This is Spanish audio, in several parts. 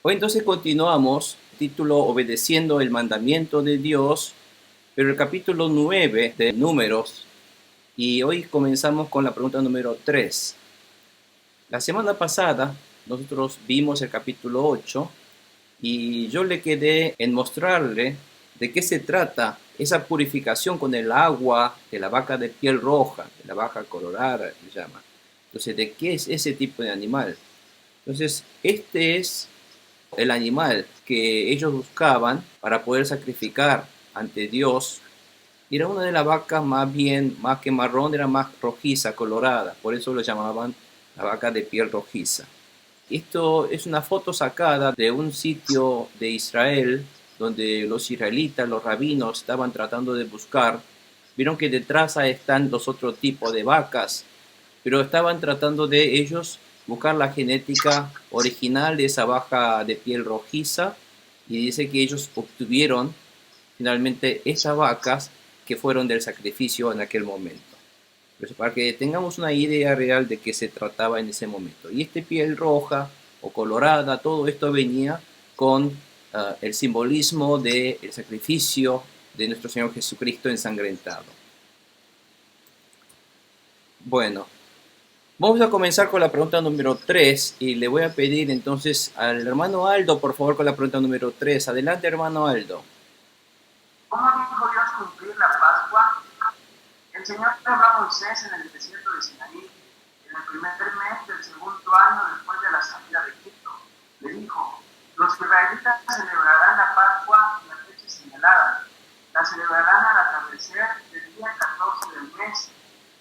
Hoy entonces continuamos, título Obedeciendo el mandamiento de Dios, pero el capítulo 9 de Números, y hoy comenzamos con la pregunta número 3. La semana pasada nosotros vimos el capítulo 8 y yo le quedé en mostrarle de qué se trata esa purificación con el agua de la vaca de piel roja, de la vaca colorada, se llama. Entonces, ¿de qué es ese tipo de animal? Entonces, este es el animal que ellos buscaban para poder sacrificar ante Dios. Era una de las vacas más bien, más que marrón, era más rojiza, colorada. Por eso lo llamaban la vaca de piel rojiza. Esto es una foto sacada de un sitio de Israel donde los israelitas, los rabinos, estaban tratando de buscar. Vieron que detrás están los otros tipos de vacas, pero estaban tratando de ellos buscar la genética original de esa vaca de piel rojiza y dice que ellos obtuvieron finalmente esas vacas que fueron del sacrificio en aquel momento. Pues para que tengamos una idea real de qué se trataba en ese momento. Y este piel roja o colorada, todo esto venía con el simbolismo del sacrificio de nuestro Señor Jesucristo ensangrentado. Bueno, vamos a comenzar con la pregunta número 3 y le voy a pedir entonces al hermano Aldo, por favor, con la pregunta número 3. Adelante, hermano Aldo. ¿Cómo dijo Dios cumplir la Pascua? El Señor habló a Moisés en el desierto de Sinaí, en el primer mes del segundo año después de la salida de Egipto. Le dijo: los israelitas celebrarán la Pascua en la fecha señalada. La celebrarán al atardecer del día 14 del mes,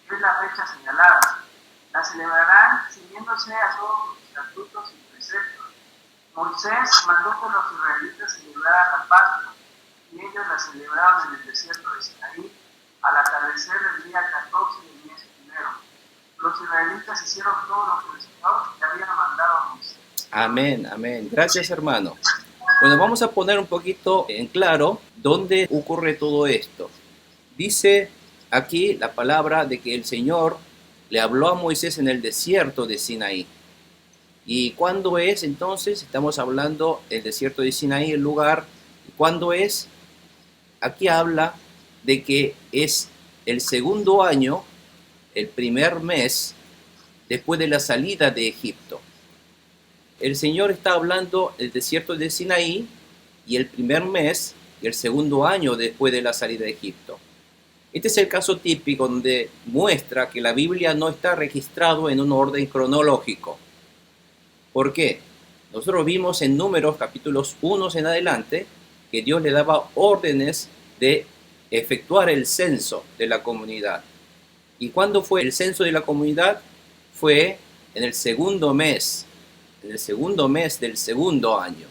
que es la fecha señalada. La celebrarán ciñéndose a todos los estatutos y preceptos. Moisés mandó que los israelitas celebraran la Pascua, y ellos la celebraron en el desierto de Sinaí al atardecer del día 14 del mes primero. Los israelitas hicieron todo lo que el Señor le había mandado a Moisés. Amén, amén. Gracias, hermano. Bueno, vamos a poner un poquito en claro dónde ocurre todo esto. Dice aquí la palabra de que el Señor le habló a Moisés en el desierto de Sinaí. ¿Y cuándo es entonces? Estamos hablando del desierto de Sinaí, el lugar. ¿Cuándo es? Aquí habla de que es el segundo año, el primer mes, después de la salida de Egipto. El Señor está hablando del desierto de Sinaí y el primer mes y el segundo año después de la salida de Egipto. Este es el caso típico donde muestra que la Biblia no está registrado en un orden cronológico. ¿Por qué? Nosotros vimos en Números capítulos 1 en adelante que Dios le daba órdenes de efectuar el censo de la comunidad. ¿Y cuándo fue el censo de la comunidad? Fue en el segundo mes del segundo año.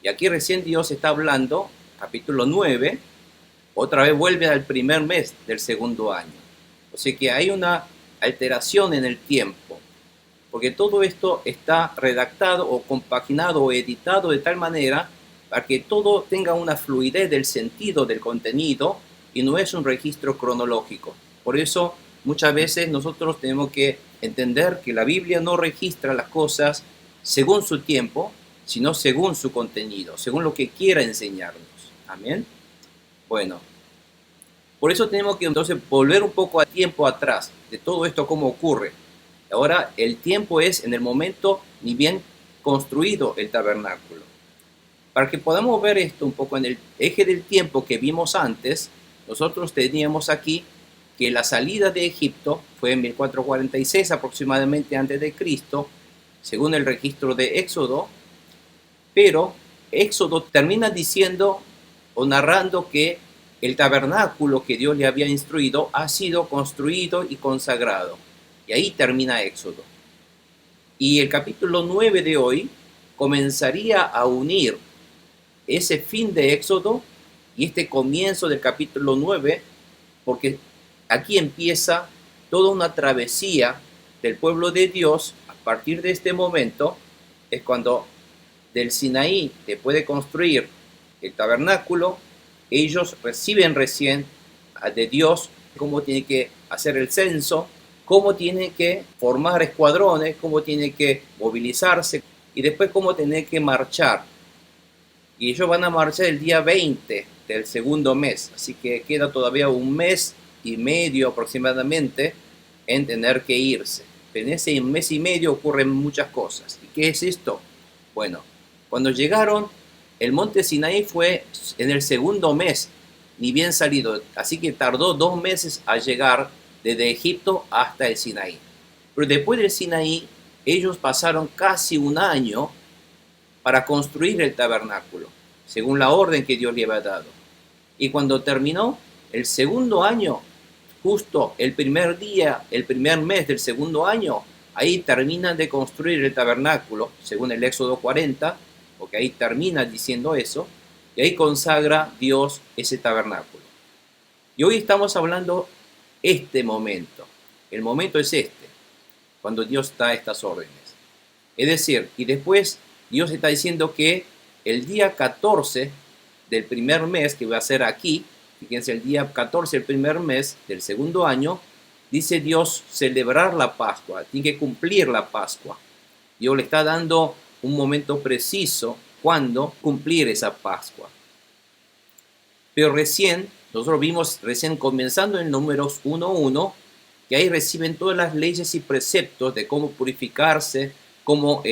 Y aquí recién Dios está hablando, capítulo 9, otra vez vuelve al primer mes del segundo año. O sea que hay una alteración en el tiempo, porque todo esto está redactado o compaginado o editado de tal manera para que todo tenga una fluidez del sentido del contenido y no es un registro cronológico. Por eso muchas veces nosotros tenemos que entender que la Biblia no registra las cosas según su tiempo, sino según su contenido, según lo que quiera enseñarnos. Amén. Bueno, por eso tenemos que entonces volver un poco a tiempo atrás de todo esto, cómo ocurre. Ahora el tiempo es en el momento ni bien construido el tabernáculo. Para que podamos ver esto un poco en el eje del tiempo que vimos antes, nosotros teníamos aquí que la salida de Egipto fue en 1446 aproximadamente antes de Cristo, según el registro de Éxodo, pero Éxodo termina diciendo o narrando que el tabernáculo que Dios le había instruido ha sido construido y consagrado. Y ahí termina Éxodo. Y el capítulo 9 de hoy comenzaría a unir ese fin de Éxodo y este comienzo del capítulo 9, porque aquí empieza toda una travesía del pueblo de Dios. A partir de este momento es cuando del Sinaí, después de construir el tabernáculo, ellos reciben recién de Dios cómo tiene que hacer el censo, cómo tiene que formar escuadrones, cómo tiene que movilizarse. y después cómo tener que marchar. Y ellos van a marchar el día 20 del segundo mes, así que queda todavía un mes y medio aproximadamente en tener que irse. En ese mes y medio ocurren muchas cosas. ¿Y qué es esto? Bueno, cuando llegaron, el monte Sinaí fue en el segundo mes, ni bien salido, así que tardó 2 meses a llegar desde Egipto hasta el Sinaí. Pero después del Sinaí, ellos pasaron casi un año para construir el tabernáculo, según la orden que Dios le había dado. Y cuando terminó el segundo año, justo el primer día, el primer mes del segundo año, ahí terminan de construir el tabernáculo, según el Éxodo 40, porque ahí termina diciendo eso, y ahí consagra Dios ese tabernáculo. Y hoy estamos hablando este momento. El momento es este, cuando Dios da estas órdenes. Es decir, y después Dios está diciendo que el día 14 del primer mes, que va a ser aquí, fíjense, el día 14 del primer mes del segundo año, dice Dios celebrar la Pascua, tiene que cumplir la Pascua. Dios le está dando un momento preciso cuando cumplir esa Pascua. Pero nosotros vimos recién comenzando en Números 1:1, que ahí reciben todas las leyes y preceptos de cómo purificarse, cómo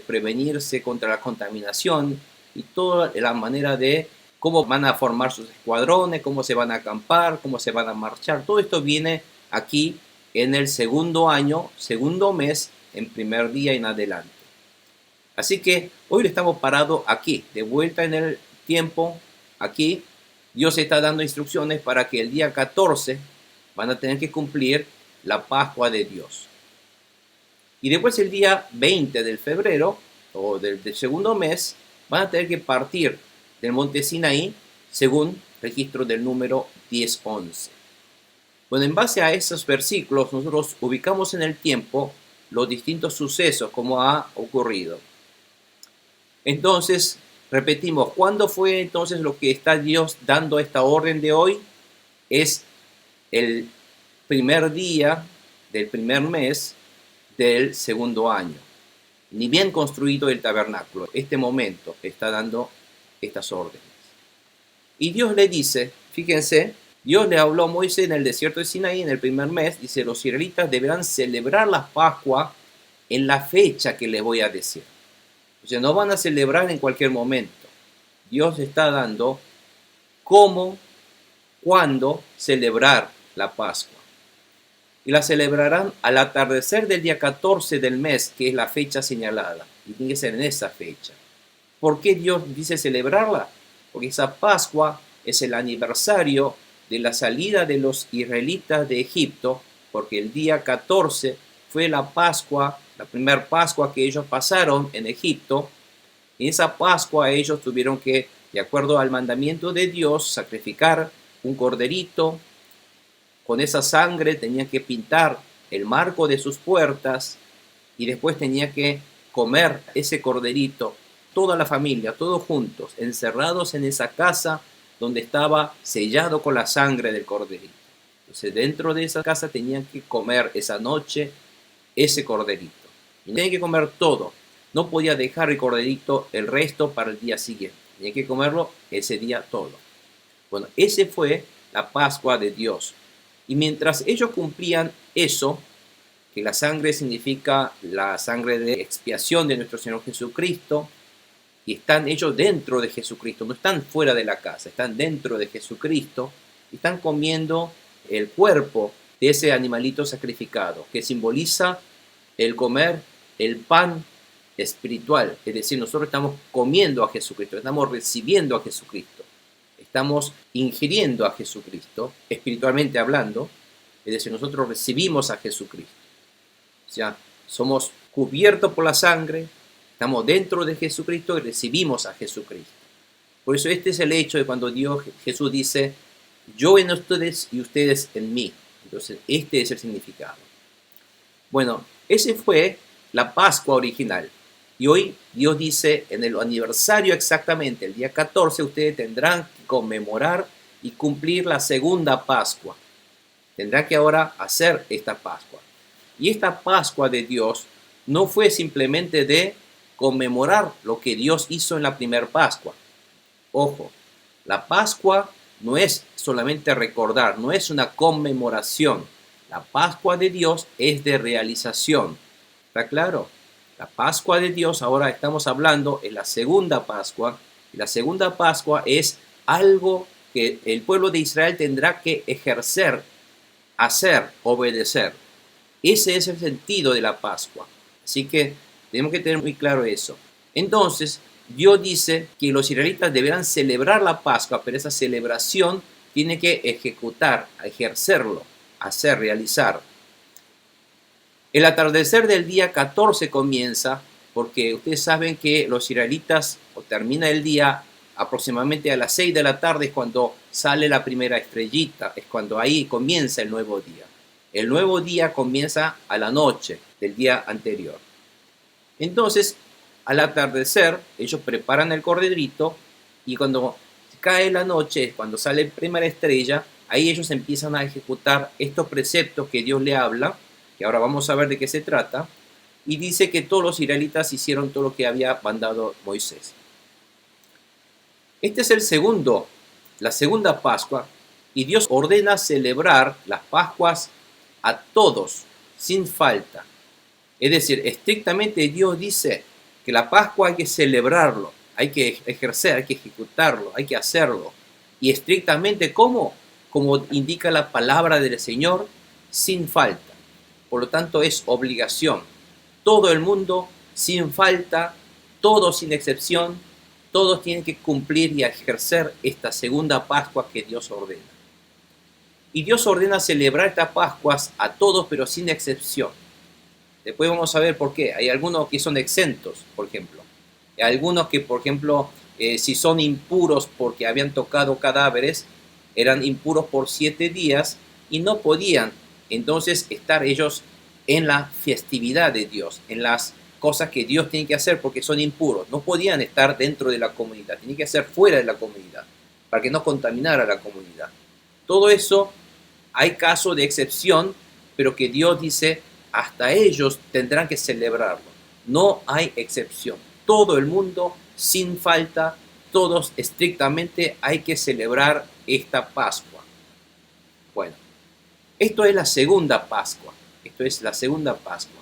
prevenirse contra la contaminación y toda la manera de cómo van a formar sus escuadrones, cómo se van a acampar, cómo se van a marchar. Todo esto viene aquí en el segundo año, segundo mes, en primer día en adelante. Así que hoy estamos parados aquí, de vuelta en el tiempo, aquí. Dios está dando instrucciones para que el día 14 van a tener que cumplir la Pascua de Dios. Y después el día 20 de febrero, o del segundo mes, van a tener que partir del monte Sinaí, según registro del número 10:11. Bueno, en base a esos versículos, nosotros ubicamos en el tiempo los distintos sucesos, como ha ocurrido. Entonces, repetimos, ¿cuándo fue entonces lo que está Dios dando esta orden de hoy? Es el primer día del primer mes del segundo año. Ni bien construido el tabernáculo, este momento está dando estas órdenes. Y Dios le dice, fíjense, Dios le habló a Moisés en el desierto de Sinaí en el primer mes, dice, los israelitas deberán celebrar la Pascua en la fecha que les voy a decir. O sea, no van a celebrar en cualquier momento. Dios está dando cómo, cuándo celebrar la Pascua. Y la celebrarán al atardecer del día 14 del mes, que es la fecha señalada. Y tiene que ser en esa fecha. ¿Por qué Dios dice celebrarla? Porque esa Pascua es el aniversario de la salida de los israelitas de Egipto, porque el día 14 fue la Pascua, la primera Pascua que ellos pasaron en Egipto. En esa Pascua ellos tuvieron que, de acuerdo al mandamiento de Dios, sacrificar un corderito. Con esa sangre tenían que pintar el marco de sus puertas y después tenía que comer ese corderito, toda la familia, todos juntos, encerrados en esa casa donde estaba sellado con la sangre del corderito. Entonces dentro de esa casa tenían que comer esa noche ese corderito. Y tenían que comer todo. No podía dejar el corderito el resto para el día siguiente. Tenían que comerlo ese día todo. Bueno, ese fue la Pascua de Dios. Y mientras ellos cumplían eso, que la sangre significa la sangre de expiación de nuestro Señor Jesucristo, y están ellos dentro de Jesucristo, no están fuera de la casa, están dentro de Jesucristo, y están comiendo el cuerpo de ese animalito sacrificado, que simboliza el comer el pan espiritual, es decir, nosotros estamos comiendo a Jesucristo, estamos recibiendo a Jesucristo, estamos ingiriendo a Jesucristo, espiritualmente hablando, es decir, nosotros recibimos a Jesucristo. O sea, somos cubiertos por la sangre, estamos dentro de Jesucristo y recibimos a Jesucristo. Por eso este es el hecho de cuando Jesús dice, yo en ustedes y ustedes en mí. Entonces, este es el significado. Bueno, ese fue la Pascua original. Y hoy Dios dice, en el aniversario exactamente, el día 14, ustedes tendrán que conmemorar y cumplir la segunda Pascua. Tendrán que ahora hacer esta Pascua. Y esta Pascua de Dios no fue simplemente de conmemorar lo que Dios hizo en la primera Pascua. Ojo, la Pascua no es solamente recordar, no es una conmemoración. La Pascua de Dios es de realización. ¿Está claro? La Pascua de Dios, ahora estamos hablando en la segunda Pascua. Y la segunda Pascua es algo que el pueblo de Israel tendrá que ejercer, hacer, obedecer. Ese es el sentido de la Pascua. Así que tenemos que tener muy claro eso. Entonces, Dios dice que los israelitas deberán celebrar la Pascua, pero esa celebración tiene que ejecutar, ejercerlo, hacer, realizar. El atardecer del día 14 comienza, porque ustedes saben que los israelitas, o termina el día aproximadamente a las 6 de la tarde, es cuando sale la primera estrellita, es cuando ahí comienza el nuevo día. El nuevo día comienza a la noche del día anterior. Entonces, al atardecer, ellos preparan el corderito y cuando cae la noche, cuando sale la primera estrella, ahí ellos empiezan a ejecutar estos preceptos que Dios le habla, que ahora vamos a ver de qué se trata, y dice que todos los israelitas hicieron todo lo que había mandado Moisés. Este es la segunda Pascua, y Dios ordena celebrar las Pascuas a todos, sin falta. Es decir, estrictamente Dios dice que la Pascua hay que celebrarlo, hay que ejercer, hay que ejecutarlo, hay que hacerlo. Y estrictamente, ¿cómo? Como indica la palabra del Señor, sin falta. Por lo tanto, es obligación. Todo el mundo, sin falta, todos sin excepción, todos tienen que cumplir y ejercer esta segunda Pascua que Dios ordena. Y Dios ordena celebrar estas Pascuas a todos, pero sin excepción. Después vamos a ver por qué. Hay algunos que son exentos, por ejemplo. Hay algunos que, por ejemplo, si son impuros porque habían tocado cadáveres, eran impuros por 7 días y no podían entonces estar ellos en la festividad de Dios, en las cosas que Dios tiene que hacer porque son impuros. No podían estar dentro de la comunidad, tenían que ser fuera de la comunidad para que no contaminara la comunidad. Todo eso hay casos de excepción, pero que Dios dice, hasta ellos tendrán que celebrarlo. No hay excepción. Todo el mundo, sin falta, todos estrictamente hay que celebrar esta Pascua. Bueno, esto es la segunda Pascua. Esto es la segunda Pascua.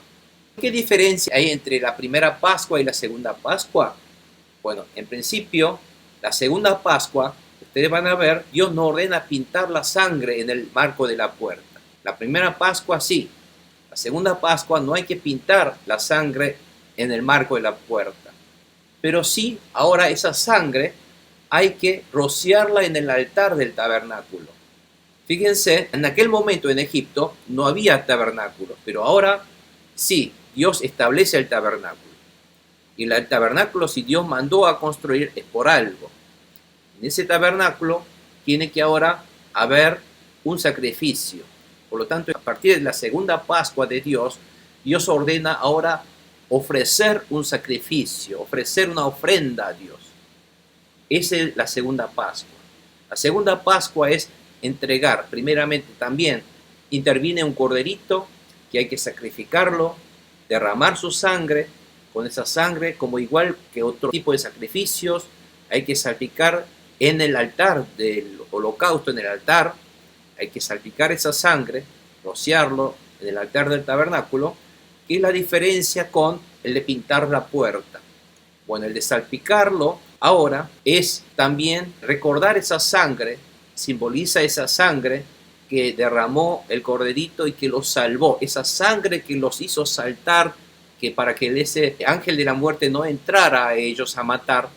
¿Qué diferencia hay entre la primera Pascua y la segunda Pascua? Bueno, en principio, la segunda Pascua, ustedes van a ver, Dios no ordena pintar la sangre en el marco de la puerta. La primera Pascua sí. La segunda Pascua no hay que pintar la sangre en el marco de la puerta. Pero sí, ahora esa sangre hay que rociarla en el altar del tabernáculo. Fíjense, en aquel momento en Egipto no había tabernáculo, pero ahora sí, Dios establece el tabernáculo. Y el tabernáculo, si Dios mandó a construir, es por algo. En ese tabernáculo tiene que ahora haber un sacrificio. Por lo tanto, a partir de la segunda Pascua de Dios, Dios ordena ahora ofrecer un sacrificio, ofrecer una ofrenda a Dios. Esa es la segunda Pascua. La segunda Pascua es entregar, primeramente también interviene un corderito que hay que sacrificarlo, derramar su sangre, con esa sangre, como igual que otro tipo de sacrificios, hay que salpicar en el altar del holocausto, en el altar, hay que salpicar esa sangre, rociarlo en el altar del tabernáculo, que es la diferencia con el de pintar la puerta. Bueno, el de salpicarlo ahora es también recordar esa sangre, simboliza esa sangre que derramó el corderito y que los salvó, esa sangre que los hizo saltar, que para que ese ángel de la muerte no entrara a ellos a matar.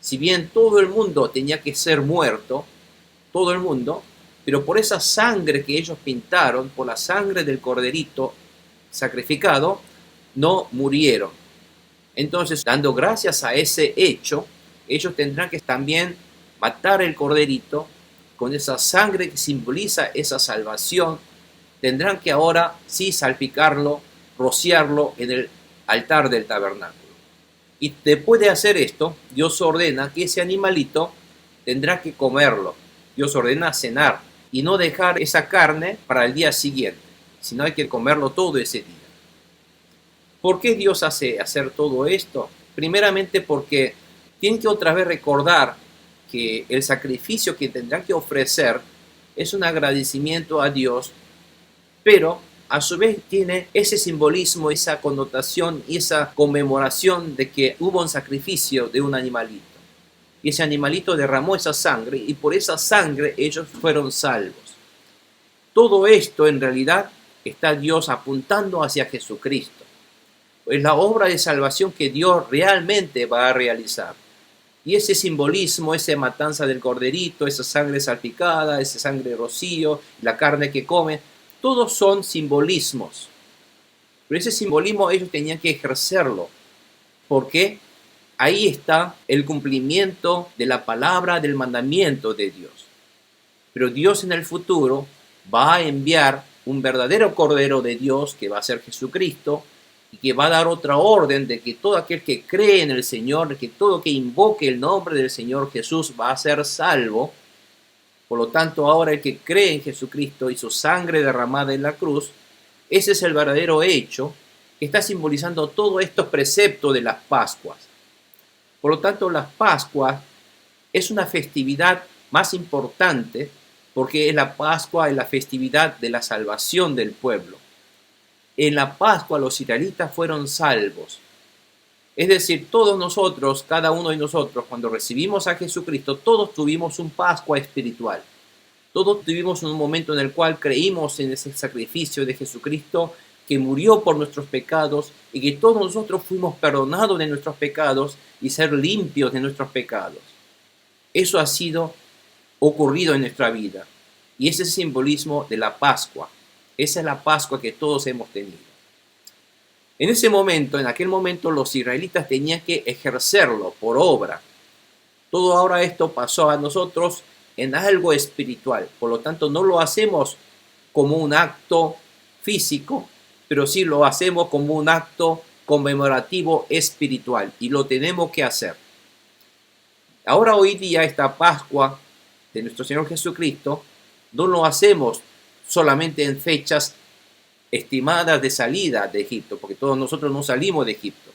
Si bien todo el mundo tenía que ser muerto, todo el mundo, pero por esa sangre que ellos pintaron, por la sangre del corderito sacrificado, no murieron. Entonces, dando gracias a ese hecho, ellos tendrán que también matar el corderito con esa sangre que simboliza esa salvación. Tendrán que ahora sí salpicarlo, rociarlo en el altar del tabernáculo. Y después de hacer esto, Dios ordena que ese animalito tendrá que comerlo. Dios ordena cenar y no dejar esa carne para el día siguiente, sino hay que comerlo todo ese día. ¿Por qué Dios hace hacer todo esto? Primeramente porque tienen que otra vez recordar que el sacrificio que tendrán que ofrecer es un agradecimiento a Dios, pero a su vez tiene ese simbolismo, esa connotación y esa conmemoración de que hubo un sacrificio de un animalito. Y ese animalito derramó esa sangre y por esa sangre ellos fueron salvos. Todo esto en realidad está Dios apuntando hacia Jesucristo. Es la obra de salvación que Dios realmente va a realizar. Y ese simbolismo, esa matanza del corderito, esa sangre salpicada, esa sangre de rocío, la carne que come, todos son simbolismos. Pero ese simbolismo ellos tenían que ejercerlo, porque ahí está el cumplimiento de la palabra del mandamiento de Dios. Pero Dios en el futuro va a enviar un verdadero Cordero de Dios, que va a ser Jesucristo, y que va a dar otra orden de que todo aquel que cree en el Señor, que todo que invoque el nombre del Señor Jesús va a ser salvo. Por lo tanto, ahora el que cree en Jesucristo y su sangre derramada en la cruz, ese es el verdadero hecho que está simbolizando todos estos preceptos de las Pascuas. Por lo tanto, las Pascuas es una festividad más importante porque es la Pascua, es la festividad de la salvación del pueblo. En la Pascua los israelitas fueron salvos. Es decir, todos nosotros, cada uno de nosotros, cuando recibimos a Jesucristo, todos tuvimos un Pascua espiritual. Todos tuvimos un momento en el cual creímos en ese sacrificio de Jesucristo que murió por nuestros pecados y que todos nosotros fuimos perdonados de nuestros pecados y ser limpios de nuestros pecados. Eso ha sido ocurrido en nuestra vida. Y ese es el simbolismo de la Pascua. Esa es la Pascua que todos hemos tenido. En ese momento, en aquel momento, los israelitas tenían que ejercerlo por obra. Todo ahora esto pasó a nosotros en algo espiritual. Por lo tanto, no lo hacemos como un acto físico, pero sí lo hacemos como un acto conmemorativo espiritual. Y lo tenemos que hacer. Ahora, hoy día, esta Pascua de nuestro Señor Jesucristo, no lo hacemos solamente en fechas estimadas de salida de Egipto, porque todos nosotros no salimos de Egipto,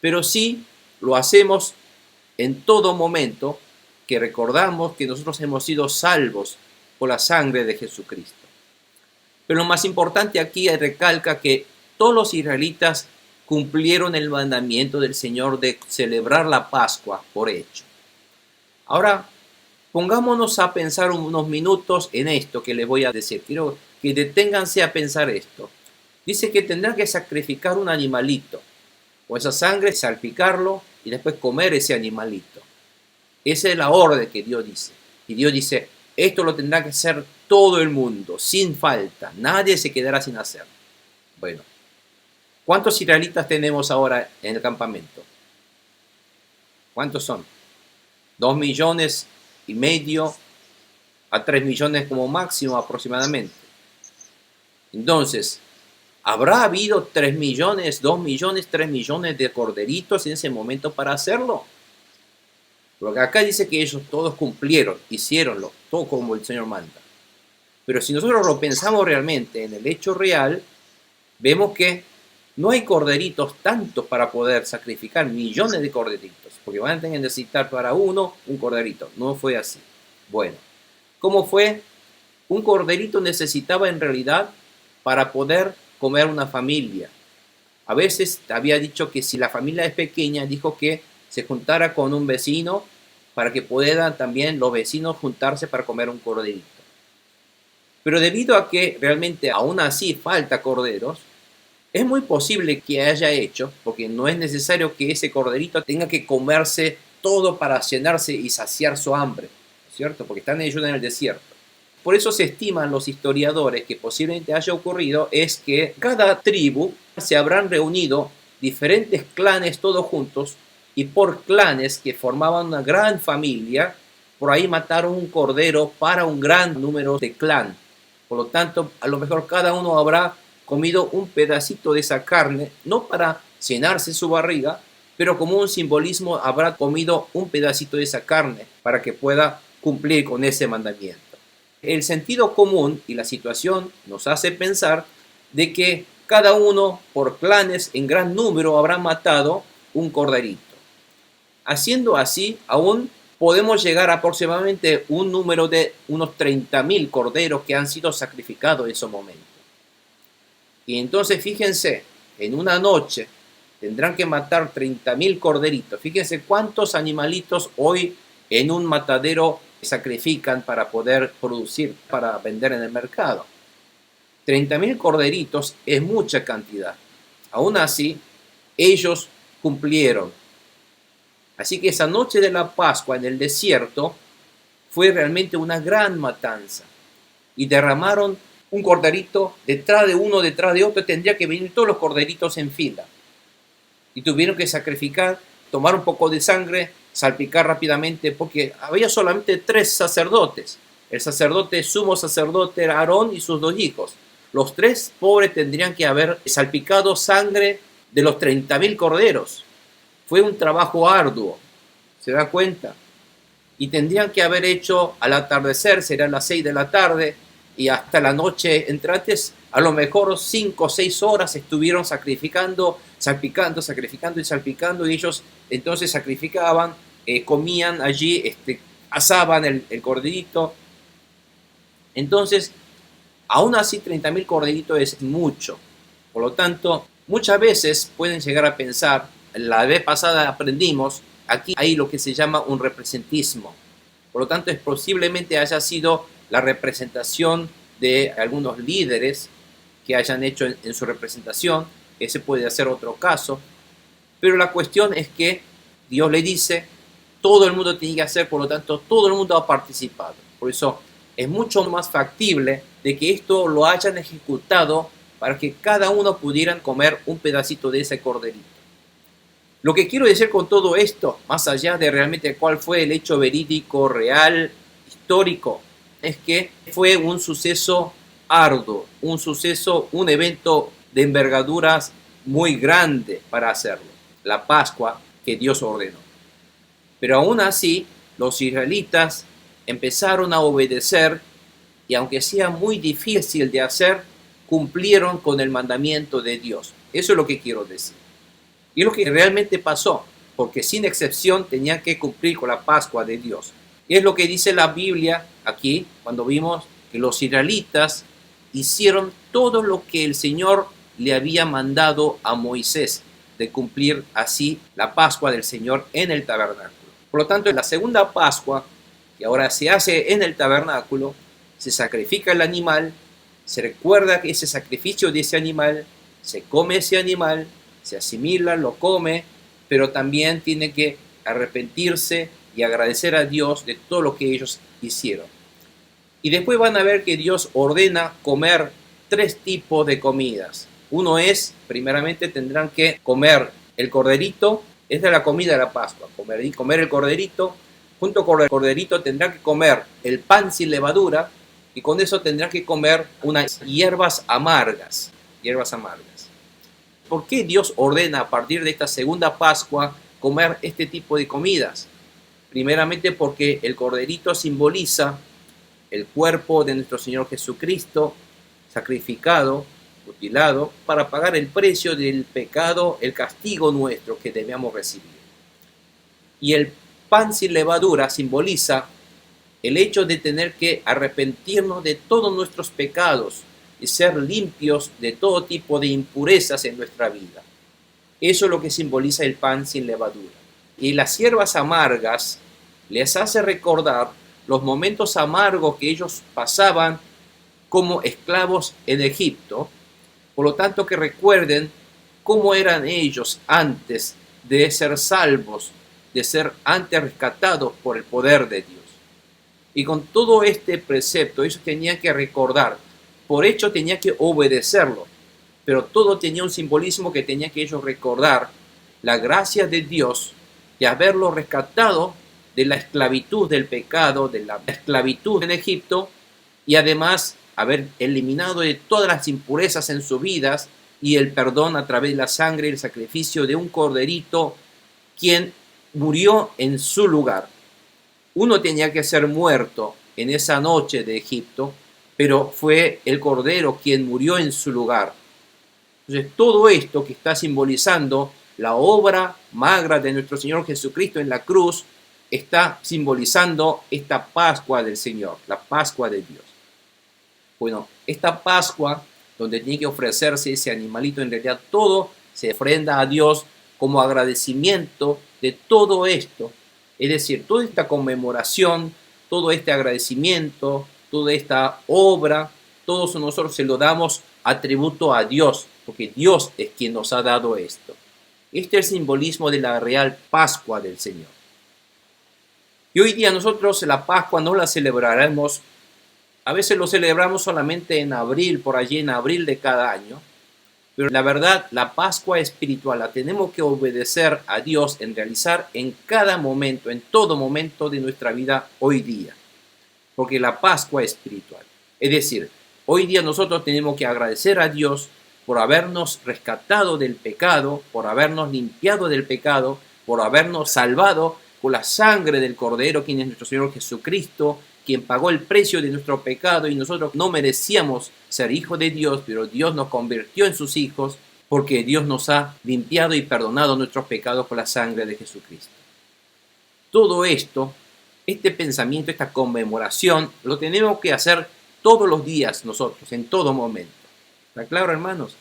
pero sí lo hacemos en todo momento que recordamos que nosotros hemos sido salvos por la sangre de Jesucristo. Pero lo más importante aquí recalca que todos los israelitas cumplieron el mandamiento del Señor de celebrar la Pascua por hecho. Ahora, pongámonos a pensar unos minutos en esto que les voy a decir. Quiero que deténganse a pensar esto. Dice que tendrán que sacrificar un animalito, o esa sangre, salpicarlo y después comer ese animalito. Esa es la orden que Dios dice. Y Dios dice, esto lo tendrá que hacer todo el mundo, sin falta. Nadie se quedará sin hacer. Bueno, ¿cuántos israelitas tenemos ahora en el campamento? ¿Cuántos son? 2,5 millones a 3 millones como máximo aproximadamente. Entonces, ¿habrá habido 3 millones, 2 millones, 3 millones de corderitos en ese momento para hacerlo? Porque acá dice que ellos todos cumplieron, hicieronlo, todo como el Señor manda. Pero si nosotros lo pensamos realmente en el hecho real, vemos que no hay corderitos tantos para poder sacrificar millones de corderitos, porque van a tener que necesitar para uno un corderito. No fue así. Bueno, ¿cómo fue? Un corderito necesitaba en realidad para poder comer una familia. A veces había dicho que si la familia es pequeña, dijo que se juntara con un vecino para que puedan también los vecinos juntarse para comer un corderito. Pero debido a que realmente aún así falta corderos, es muy posible que haya hecho, porque no es necesario que ese corderito tenga que comerse todo para llenarse y saciar su hambre, ¿cierto? Porque están ellos en el desierto. Por eso se estiman los historiadores que posiblemente haya ocurrido es que cada tribu se habrán reunido diferentes clanes todos juntos y por clanes que formaban una gran familia, por ahí mataron un cordero para un gran número de clan. Por lo tanto, a lo mejor cada uno habrá comido un pedacito de esa carne, no para llenarse su barriga, pero como un simbolismo habrá comido un pedacito de esa carne para que pueda cumplir con ese mandamiento. El sentido común y la situación nos hace pensar de que cada uno por clanes en gran número habrá matado un corderito. Haciendo así, aún podemos llegar a aproximadamente un número de unos 30.000 corderos que han sido sacrificados en ese momento. Y entonces fíjense, en una noche tendrán que matar 30.000 corderitos. Fíjense cuántos animalitos hoy en un matadero sacrifican para poder producir, para vender en el mercado. 30.000 corderitos es mucha cantidad. Aún así, ellos cumplieron. Así que esa noche de la Pascua en el desierto fue realmente una gran matanza. Y derramaron un corderito detrás de uno, detrás de otro. Tendría que venir todos los corderitos en fila. Y tuvieron que sacrificar, tomar un poco de sangre, salpicar rápidamente, porque había solamente 3 sacerdotes. El sacerdote, sumo sacerdote era Aarón y sus 2 hijos. Los 3 pobres tendrían que haber salpicado sangre de los 30.000 corderos. Fue un trabajo arduo, ¿se da cuenta? Y tendrían que haber hecho al atardecer, serán las 6 de la tarde, y hasta la noche entrantes, a lo mejor 5 o 6 horas estuvieron sacrificando, salpicando, sacrificando y salpicando, y ellos entonces sacrificaban, comían allí, asaban el corderito. Entonces, aún así 30.000 corderitos es mucho. Por lo tanto, muchas veces pueden llegar a pensar, la vez pasada aprendimos, aquí hay lo que se llama un representismo. Por lo tanto, posiblemente haya sido la representación de algunos líderes que hayan hecho en su representación. Ese puede ser otro caso. Pero la cuestión es que Dios le dice, todo el mundo tiene que hacer, por lo tanto, todo el mundo ha participado. Por eso es mucho más factible de que esto lo hayan ejecutado para que cada uno pudieran comer un pedacito de ese corderito. Lo que quiero decir con todo esto, más allá de realmente cuál fue el hecho verídico, real, histórico, es que fue un suceso arduo, un suceso, un evento de envergaduras muy grande para hacerlo, la Pascua que Dios ordenó. Pero aún así, los israelitas empezaron a obedecer y aunque sea muy difícil de hacer, cumplieron con el mandamiento de Dios. Eso es lo que quiero decir. Y es lo que realmente pasó, porque sin excepción tenían que cumplir con la Pascua de Dios. Y es lo que dice la Biblia aquí, cuando vimos que los israelitas hicieron todo lo que el Señor le había mandado a Moisés, de cumplir así la Pascua del Señor en el tabernáculo. Por lo tanto, en la segunda Pascua, que ahora se hace en el tabernáculo, se sacrifica el animal, se recuerda que ese sacrificio de ese animal, se come ese animal, se asimila, lo come, pero también tiene que arrepentirse y agradecer a Dios de todo lo que ellos hicieron. Y después van a ver que Dios ordena comer 3 tipos de comidas. Uno es, primeramente tendrán que comer el corderito, esta es la comida de la Pascua, comer el corderito, junto con el corderito tendrán que comer el pan sin levadura, y con eso tendrán que comer unas hierbas amargas. ¿Por qué Dios ordena a partir de esta segunda Pascua comer este tipo de comidas? Primeramente porque el corderito simboliza el cuerpo de nuestro Señor Jesucristo, sacrificado, mutilado, para pagar el precio del pecado, el castigo nuestro que debíamos recibir. Y el pan sin levadura simboliza el hecho de tener que arrepentirnos de todos nuestros pecados y ser limpios de todo tipo de impurezas en nuestra vida. Eso es lo que simboliza el pan sin levadura. Y las hierbas amargas les hace recordar los momentos amargos que ellos pasaban como esclavos en Egipto. Por lo tanto, que recuerden cómo eran ellos antes de ser salvos, de ser antes rescatados por el poder de Dios. Y con todo este precepto, ellos tenían que recordar, por hecho tenían que obedecerlo, pero todo tenía un simbolismo que tenían que ellos recordar, la gracia de Dios de haberlo rescatado de la esclavitud del pecado, de la esclavitud en Egipto, y además haber eliminado de todas las impurezas en sus vidas y el perdón a través de la sangre y el sacrificio de un corderito, quien murió en su lugar. Uno tenía que ser muerto en esa noche de Egipto, pero fue el cordero quien murió en su lugar. Entonces, todo esto que está simbolizando la obra magra de nuestro Señor Jesucristo en la cruz, está simbolizando esta Pascua del Señor, la Pascua de Dios. Bueno, esta Pascua, donde tiene que ofrecerse ese animalito, en realidad todo se ofrenda a Dios como agradecimiento de todo esto. Es decir, toda esta conmemoración, todo este agradecimiento, toda esta obra, todos nosotros se lo damos a tributo a Dios, porque Dios es quien nos ha dado esto. Este es el simbolismo de la real Pascua del Señor. Y hoy día nosotros la Pascua no la celebraremos, a veces lo celebramos solamente en abril, por allí en abril de cada año, pero la verdad, la Pascua espiritual la tenemos que obedecer a Dios en realizar en cada momento, en todo momento de nuestra vida hoy día, porque la Pascua es espiritual. Es decir, hoy día nosotros tenemos que agradecer a Dios por habernos rescatado del pecado, por habernos limpiado del pecado, por habernos salvado con la sangre del Cordero, quien es nuestro Señor Jesucristo, quien pagó el precio de nuestro pecado, y nosotros no merecíamos ser hijos de Dios, pero Dios nos convirtió en sus hijos porque Dios nos ha limpiado y perdonado nuestros pecados con la sangre de Jesucristo. Todo esto, este pensamiento, esta conmemoración, lo tenemos que hacer todos los días nosotros, en todo momento. ¿Está claro, hermanos?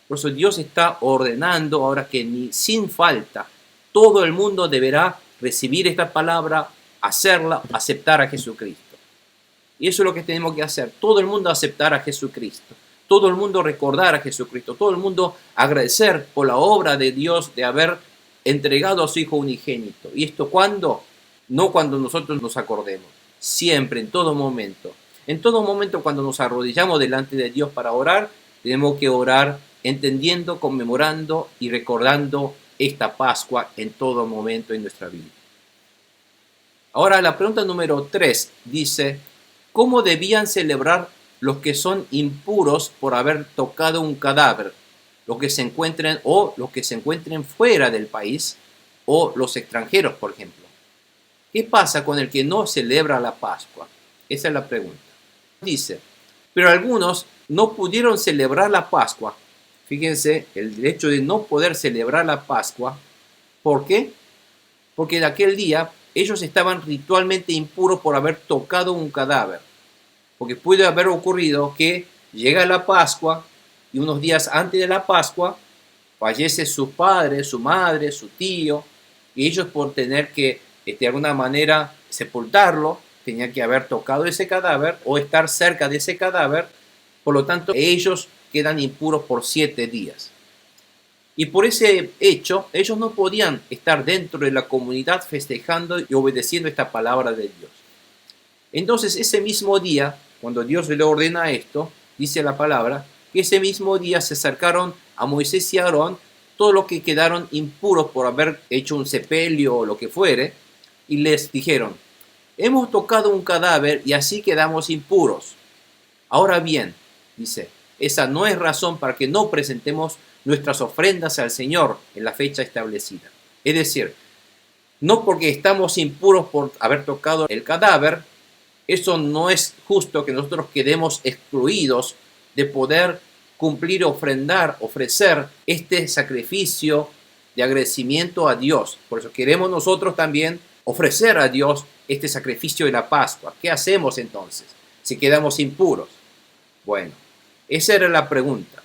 Por eso Dios está ordenando ahora que sin falta todo el mundo deberá recibir esta palabra, hacerla, aceptar a Jesucristo. Y eso es lo que tenemos que hacer. Todo el mundo aceptar a Jesucristo. Todo el mundo recordar a Jesucristo. Todo el mundo agradecer por la obra de Dios de haber entregado a su Hijo unigénito. ¿Y esto cuándo? No cuando nosotros nos acordemos. Siempre, en todo momento. En todo momento, cuando nos arrodillamos delante de Dios para orar, tenemos que orar entendiendo, conmemorando y recordando esta Pascua en todo momento en nuestra vida. Ahora la pregunta número 3 dice: ¿cómo debían celebrar los que son impuros por haber tocado un cadáver? Los que se encuentren fuera del país, o los extranjeros, por ejemplo. ¿Qué pasa con el que no celebra la Pascua? Esa es la pregunta. Dice, pero algunos no pudieron celebrar la Pascua. Fíjense, el hecho de no poder celebrar la Pascua, ¿por qué? Porque en aquel día ellos estaban ritualmente impuros por haber tocado un cadáver. Porque puede haber ocurrido que llega la Pascua y unos días antes de la Pascua fallece su padre, su madre, su tío, y ellos, por tener que de alguna manera sepultarlo, tenían que haber tocado ese cadáver o estar cerca de ese cadáver. Por lo tanto, ellos quedan impuros por 7 días. Y por ese hecho, ellos no podían estar dentro de la comunidad festejando y obedeciendo esta palabra de Dios. Entonces, ese mismo día, cuando Dios le ordena esto, dice la palabra, que ese mismo día se acercaron a Moisés y a Aarón, todos los que quedaron impuros por haber hecho un sepelio o lo que fuere, y les dijeron, hemos tocado un cadáver y así quedamos impuros. Ahora bien, dice, esa no es razón para que no presentemos nuestras ofrendas al Señor en la fecha establecida. Es decir, no porque estamos impuros por haber tocado el cadáver, eso no es justo que nosotros quedemos excluidos de poder cumplir, ofrendar, ofrecer este sacrificio de agradecimiento a Dios. Por eso queremos nosotros también ofrecer a Dios este sacrificio de la Pascua. ¿Qué hacemos entonces si quedamos impuros? Bueno, esa era la pregunta.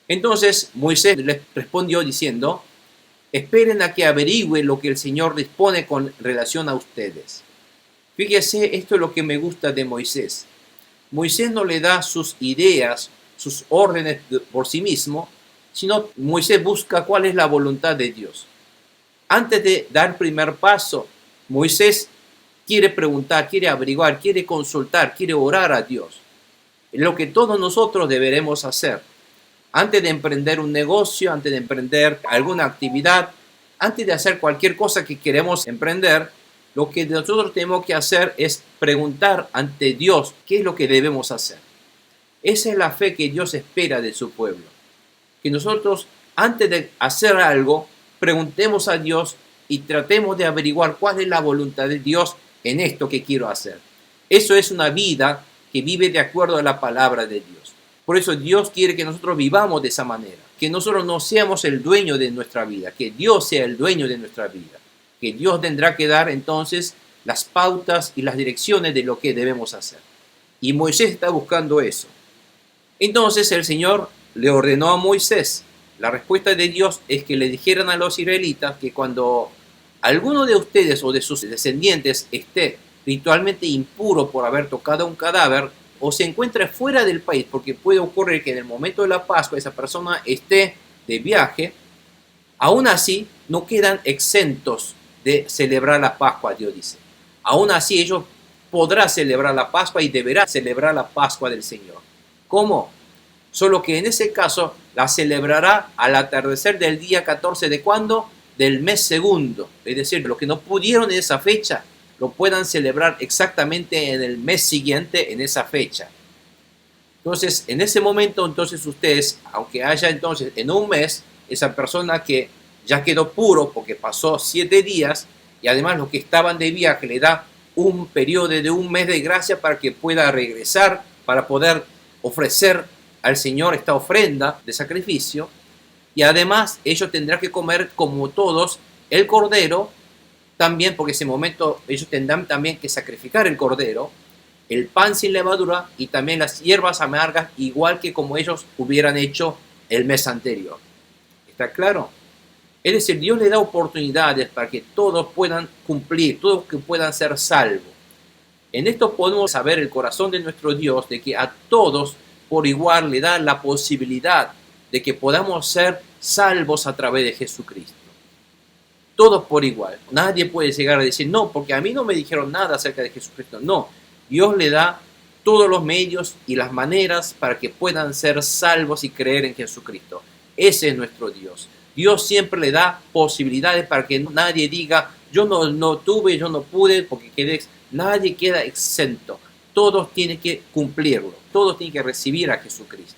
Entonces Moisés les respondió diciendo, esperen a que averigüe lo que el Señor dispone con relación a ustedes. Fíjese, esto es lo que me gusta de Moisés. Moisés no le da sus ideas, sus órdenes por sí mismo, sino Moisés busca cuál es la voluntad de Dios. Antes de dar el primer paso, Moisés quiere preguntar, quiere averiguar, quiere consultar, quiere orar a Dios. Es lo que todos nosotros deberemos hacer. Antes de emprender un negocio, antes de emprender alguna actividad, antes de hacer cualquier cosa que queremos emprender, lo que nosotros tenemos que hacer es preguntar ante Dios qué es lo que debemos hacer. Esa es la fe que Dios espera de su pueblo. Que nosotros, antes de hacer algo, preguntemos a Dios y tratemos de averiguar cuál es la voluntad de Dios en esto que quiero hacer. Eso es una vida que vive de acuerdo a la palabra de Dios. Por eso Dios quiere que nosotros vivamos de esa manera, que nosotros no seamos el dueño de nuestra vida, que Dios sea el dueño de nuestra vida, que Dios tendrá que dar entonces las pautas y las direcciones de lo que debemos hacer. Y Moisés está buscando eso. Entonces el Señor le ordenó a Moisés. La respuesta de Dios es que le dijeran a los israelitas que cuando alguno de ustedes o de sus descendientes esté ritualmente impuro por haber tocado un cadáver o se encuentre fuera del país, porque puede ocurrir que en el momento de la Pascua esa persona esté de viaje, aún así no quedan exentos de celebrar la Pascua, Dios dice. Aún así ellos podrán celebrar la Pascua y deberán celebrar la Pascua del Señor. ¿Cómo? Solo que en ese caso la celebrará al atardecer del día 14 de ¿cuándo? Del mes segundo. Es decir, los que no pudieron en esa fecha lo puedan celebrar exactamente en el mes siguiente, en esa fecha. Entonces, en ese momento, entonces ustedes, aunque haya entonces en un mes, esa persona que ya quedó puro porque pasó 7 días y además los que estaban de viaje le da un periodo de un mes de gracia para que pueda regresar, para poder ofrecer al Señor esta ofrenda de sacrificio. Y además ellos tendrán que comer como todos el cordero, también porque en ese momento ellos tendrán también que sacrificar el cordero, el pan sin levadura y también las hierbas amargas, igual que como ellos hubieran hecho el mes anterior. ¿Está claro? Es decir, Dios le da oportunidades para que todos puedan cumplir, todos que puedan ser salvos. En esto podemos saber el corazón de nuestro Dios, de que a todos por igual le da la posibilidad de que podamos ser salvos a través de Jesucristo. Todos por igual. Nadie puede llegar a decir, no, porque a mí no me dijeron nada acerca de Jesucristo. No, Dios le da todos los medios y las maneras para que puedan ser salvos y creer en Jesucristo. Ese es nuestro Dios. Dios siempre le da posibilidades para que nadie diga, yo no tuve, yo no pude, porque nadie queda exento. Todos tienen que cumplirlo, todos tienen que recibir a Jesucristo.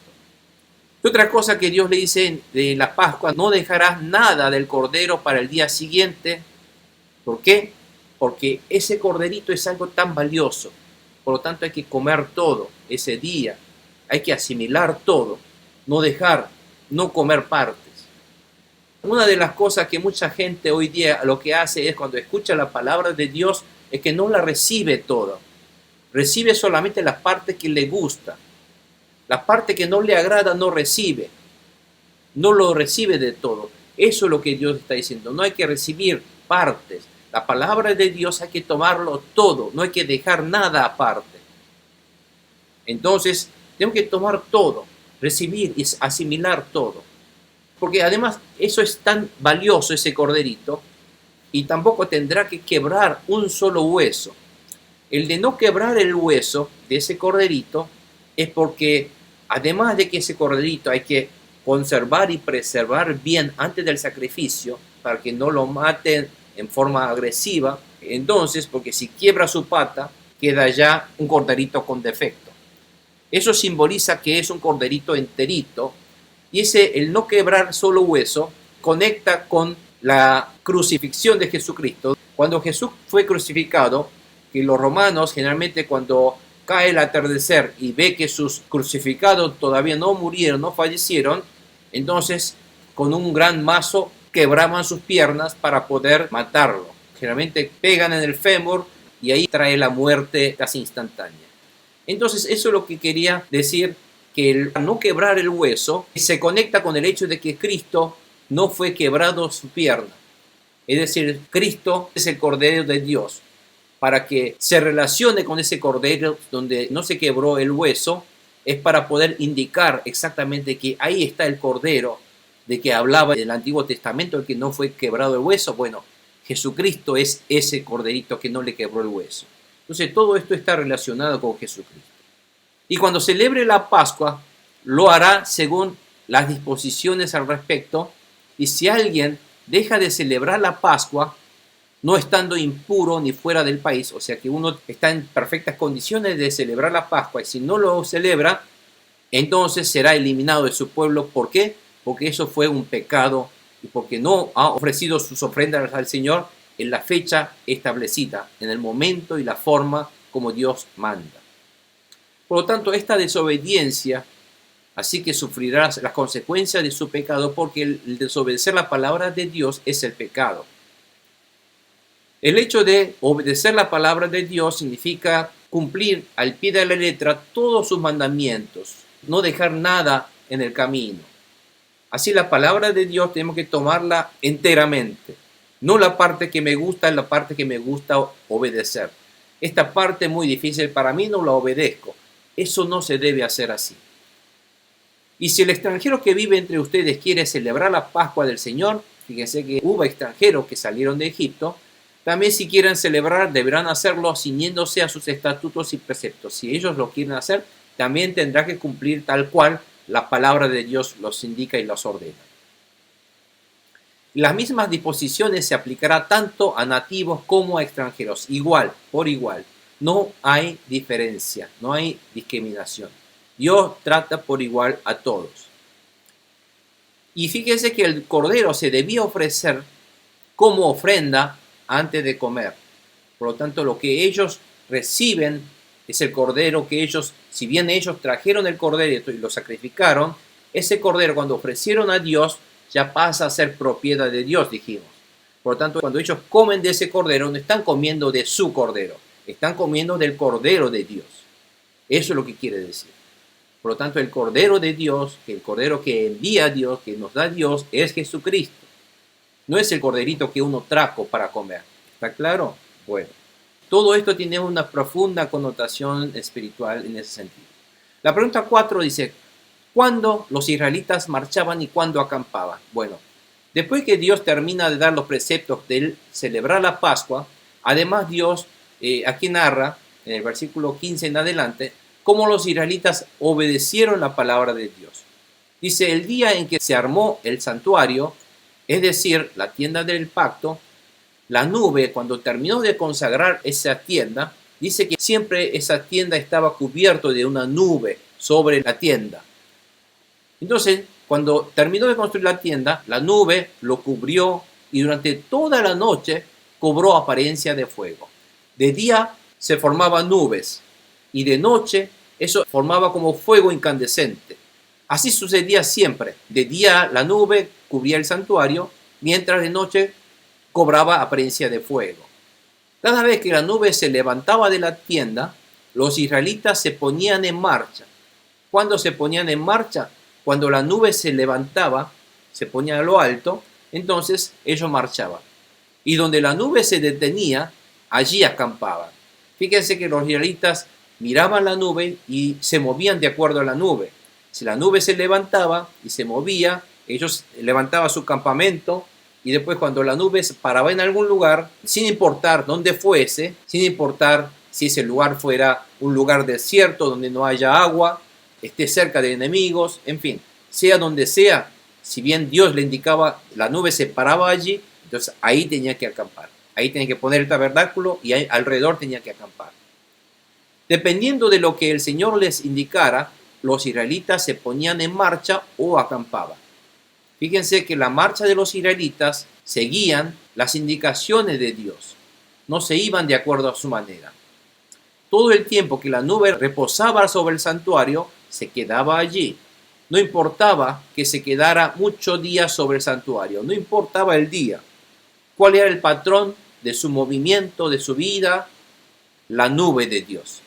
Y otra cosa que Dios le dice de la Pascua, no dejarás nada del cordero para el día siguiente. ¿Por qué? Porque ese corderito es algo tan valioso. Por lo tanto hay que comer todo ese día. Hay que asimilar todo. No dejar, no comer partes. Una de las cosas que mucha gente hoy día lo que hace es cuando escucha la palabra de Dios es que no la recibe toda. Recibe solamente la parte que le gusta. La parte que no le agrada no recibe. No lo recibe de todo. Eso es lo que Dios está diciendo. No hay que recibir partes. La palabra de Dios hay que tomarlo todo. No hay que dejar nada aparte. Entonces, tenemos que tomar todo. Recibir y asimilar todo. Porque además eso es tan valioso, ese corderito. Y tampoco tendrá que quebrar un solo hueso. El de no quebrar el hueso de ese corderito es porque además de que ese corderito hay que conservar y preservar bien antes del sacrificio para que no lo maten en forma agresiva, entonces porque si quiebra su pata queda ya un corderito con defecto. Eso simboliza que es un corderito enterito y el no quebrar solo hueso conecta con la crucifixión de Jesucristo. Cuando Jesús fue crucificado, que los romanos generalmente cuando cae el atardecer y ve que sus crucificados todavía no murieron, no fallecieron, entonces con un gran mazo quebraban sus piernas para poder matarlo. Generalmente pegan en el fémur y ahí trae la muerte casi instantánea. Entonces eso es lo que quería decir, que el no quebrar el hueso se conecta con el hecho de que Cristo no fue quebrado su pierna. Es decir, Cristo es el Cordero de Dios. Para que se relacione con ese cordero donde no se quebró el hueso, es para poder indicar exactamente que ahí está el cordero de que hablaba el Antiguo Testamento, el que no fue quebrado el hueso. Bueno, Jesucristo es ese corderito que no le quebró el hueso. Entonces todo esto está relacionado con Jesucristo. Y cuando celebre la Pascua, lo hará según las disposiciones al respecto. Y si alguien deja de celebrar la Pascua, no estando impuro ni fuera del país, o sea que uno está en perfectas condiciones de celebrar la Pascua y si no lo celebra, entonces será eliminado de su pueblo. ¿Por qué? Porque eso fue un pecado y porque no ha ofrecido sus ofrendas al Señor en la fecha establecida, en el momento y la forma como Dios manda. Por lo tanto, esta desobediencia Así que sufrirás las consecuencias de su pecado, porque el desobedecer la palabra de Dios es el pecado. El hecho de obedecer la palabra de Dios significa cumplir al pie de la letra todos sus mandamientos, no dejar nada en el camino. Así la palabra de Dios tenemos que tomarla enteramente, no la parte que me gusta, es la parte que me gusta obedecer. Esta parte es muy difícil para mí, no la obedezco. Eso no se debe hacer así. Y si el extranjero que vive entre ustedes quiere celebrar la Pascua del Señor, fíjense que hubo extranjeros que salieron de Egipto, también si quieren celebrar deberán hacerlo ciñéndose a sus estatutos y preceptos. Si ellos lo quieren hacer, también tendrá que cumplir tal cual la palabra de Dios los indica y los ordena. Las mismas disposiciones se aplicará tanto a nativos como a extranjeros, igual, por igual. No hay diferencia, no hay discriminación. Dios trata por igual a todos. Y fíjense que el cordero se debía ofrecer como ofrenda antes de comer. Por lo tanto, lo que ellos reciben es el cordero que ellos, si bien ellos trajeron el cordero y lo sacrificaron, ese cordero cuando ofrecieron a Dios ya pasa a ser propiedad de Dios, dijimos. Por lo tanto, cuando ellos comen de ese cordero, no están comiendo de su cordero, están comiendo del cordero de Dios. Eso es lo que quiere decir. Por lo tanto, el cordero de Dios, que el cordero que envía a Dios, que nos da Dios, es Jesucristo. No es el corderito que uno trajo para comer. ¿Está claro? Bueno, todo esto tiene una profunda connotación espiritual en ese sentido. La pregunta 4 dice, ¿cuándo los israelitas marchaban y cuándo acampaban? Bueno, después que Dios termina de dar los preceptos de celebrar la Pascua, además Dios aquí narra, en el versículo 15 en adelante, cómo los israelitas obedecieron la palabra de Dios. Dice, el día en que se armó el santuario, es decir, la tienda del pacto, la nube, cuando terminó de consagrar esa tienda, dice que siempre esa tienda estaba cubierta de una nube sobre la tienda. Entonces, cuando terminó de construir la tienda, la nube lo cubrió y durante toda la noche cobró apariencia de fuego. De día se formaban nubes y de noche eso formaba como fuego incandescente. Así sucedía siempre. De día la nube cubría el santuario, mientras de noche cobraba apariencia de fuego. Cada vez que la nube se levantaba de la tienda, los israelitas se ponían en marcha. ¿Cuándo se ponían en marcha? Cuando la nube se levantaba, se ponía a lo alto, entonces ellos marchaban. Y donde la nube se detenía, allí acampaban. Fíjense que los israelitas miraban la nube y se movían de acuerdo a la nube. Si la nube se levantaba y se movía, ellos levantaban su campamento y después cuando la nube se paraba en algún lugar, sin importar dónde fuese, sin importar si ese lugar fuera un lugar desierto donde no haya agua, esté cerca de enemigos, en fin, sea donde sea, si bien Dios le indicaba, la nube se paraba allí, entonces ahí tenía que acampar. Ahí tenía que poner el tabernáculo y ahí alrededor tenía que acampar. Dependiendo de lo que el Señor les indicara, los israelitas se ponían en marcha o acampaban. Fíjense que la marcha de los israelitas seguían las indicaciones de Dios. No se iban de acuerdo a su manera. Todo el tiempo que la nube reposaba sobre el santuario, se quedaba allí. No importaba que se quedara muchos días sobre el santuario, no importaba el día. ¿Cuál era el patrón de su movimiento, de su vida? La nube de Dios.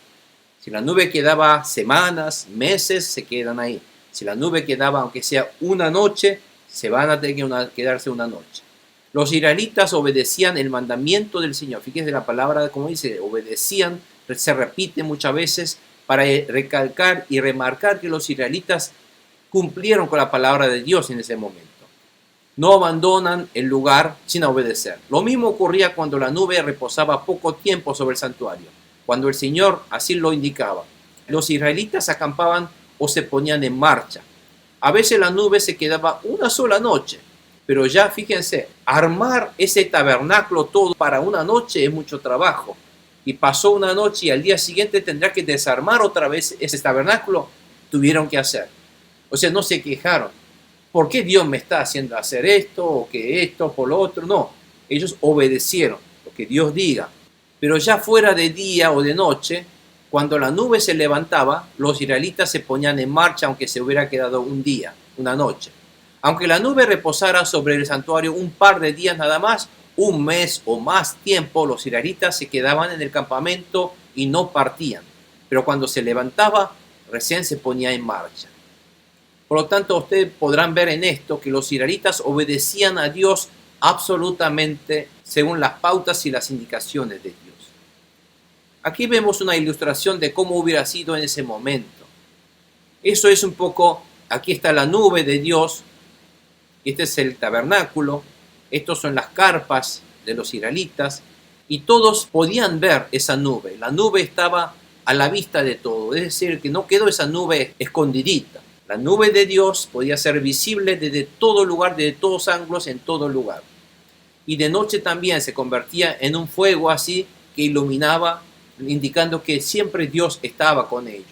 Si la nube quedaba semanas, meses, se quedan ahí. Si la nube quedaba, aunque sea una noche, se van a tener que quedarse una noche. Los israelitas obedecían el mandamiento del Señor. Fíjense la palabra, como dice, obedecían, se repite muchas veces para recalcar y remarcar que los israelitas cumplieron con la palabra de Dios en ese momento. No abandonan el lugar sin obedecer. Lo mismo ocurría cuando la nube reposaba poco tiempo sobre el santuario, cuando el Señor así lo indicaba. Los israelitas acampaban o se ponían en marcha. A veces la nube se quedaba una sola noche, pero ya fíjense, armar ese tabernáculo todo para una noche es mucho trabajo. Y pasó una noche y al día siguiente tendrá que desarmar otra vez ese tabernáculo. Tuvieron que hacer. O sea, no se quejaron. ¿Por qué Dios me está haciendo hacer esto o que esto por lo otro? No, ellos obedecieron lo que Dios diga. Pero ya fuera de día o de noche, Cuando la nube se levantaba, los israelitas se ponían en marcha aunque se hubiera quedado un día, una noche. Aunque la nube reposara sobre el santuario un par de días nada más, un mes o más tiempo, los israelitas se quedaban en el campamento y no partían. Pero cuando se levantaba, recién se ponía en marcha. Por lo tanto, ustedes podrán ver en esto que los israelitas obedecían a Dios absolutamente según las pautas y las indicaciones de Dios. Aquí vemos una ilustración de cómo hubiera sido en ese momento. Eso es un poco, aquí está la nube de Dios, este es el tabernáculo, estos son las carpas de los israelitas, y todos podían ver esa nube. La nube estaba a la vista de todo, es decir, que no quedó esa nube escondidita. La nube de Dios podía ser visible desde todo lugar, desde todos ángulos, en todo lugar. Y de noche también se convertía en un fuego así que iluminaba, indicando que siempre Dios estaba con ellos.